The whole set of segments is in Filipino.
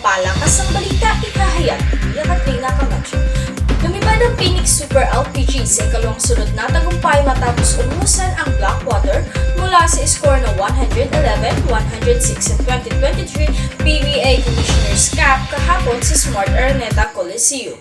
pampalakas ng balita, ikahayag ni Katrina Camacho. Lumipad ang Phoenix Super LPG sa ikalawang sunod na tagumpay matapos umusan ang Blackwater mula sa score na 111-106 sa 2023 PBA Commissioner's Cup kahapon sa Smart Araneta Coliseum.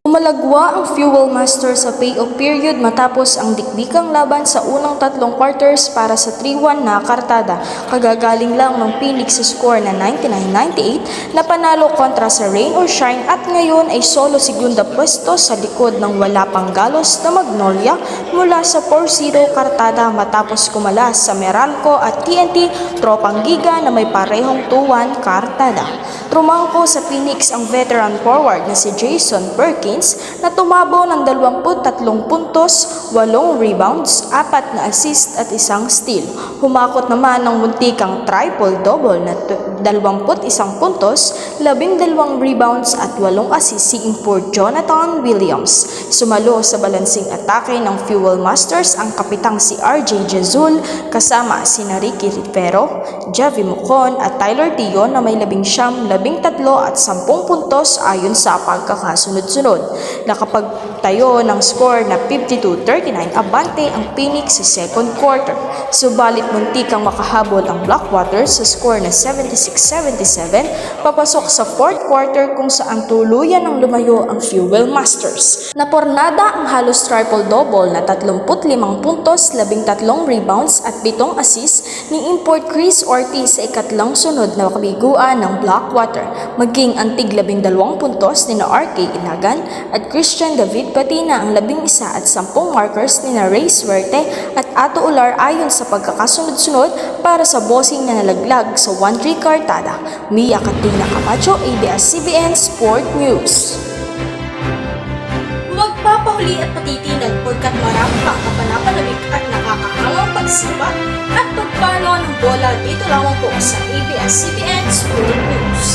Umalagwa ang Fuel Master sa payoff period matapos ang dikdikang laban sa unang tatlong quarters para sa 3-1 na kartada. Kagagaling lang ng Phoenix sa score na 99-98 na panalo kontra sa Rain or Shine at ngayon ay solo segunda pwesto sa likod ng wala pang galos na Magnolia mula sa 4-0 kartada matapos kumalas sa Meralco at TNT Tropang Giga na may parehong 2-1 kartada. Trumangko sa Phoenix ang veteran forward na si Jason Perkins na tumabo ng 23 puntos, 8 rebounds, 4 na assist at 1 steal. Humakot naman ng muntikang triple-double na 21 puntos, 12 rebounds at 8 assist si import Jonathan Williams. Sumalo sa balansing atake ng Fuel Masters ang kapitang si RJ Jazul kasama si Ricky Rivero, Javi Mucon at Tyler Tio na may 13 at 10 puntos ayon sa pagkakasunod-sunod. Nakapagtayo ng score na 52-39 abante ang Phoenix sa second quarter. Subalit muntikang makahabol ang Blackwater sa score na 76-77 papasok sa fourth quarter kung saan tuluyan ang lumayo ang Fuel Masters. Napornada ang halos triple-double na 35 puntos, 13 rebounds at 7 assists ni import Chris Ortiz sa ikatlang sunod na kabiguan ng Blackwater. Maging ang tig 12 puntos ni RK Ilagan at Christian David Patina ang 11 at 10 markers ni Ray Suerte at Ato Ular ayon sa pagkakasunod-sunod para sa bossing na nalaglag sa 1-3 kartada. Mia Katrina Camacho, ABS-CBN Sport News. Magpapahuli at patitinag pagkat marami pang kapanapanabik at nakakahangang pagsipa at pagpano ng bola dito lamang po sa ABS-CBN Sport News.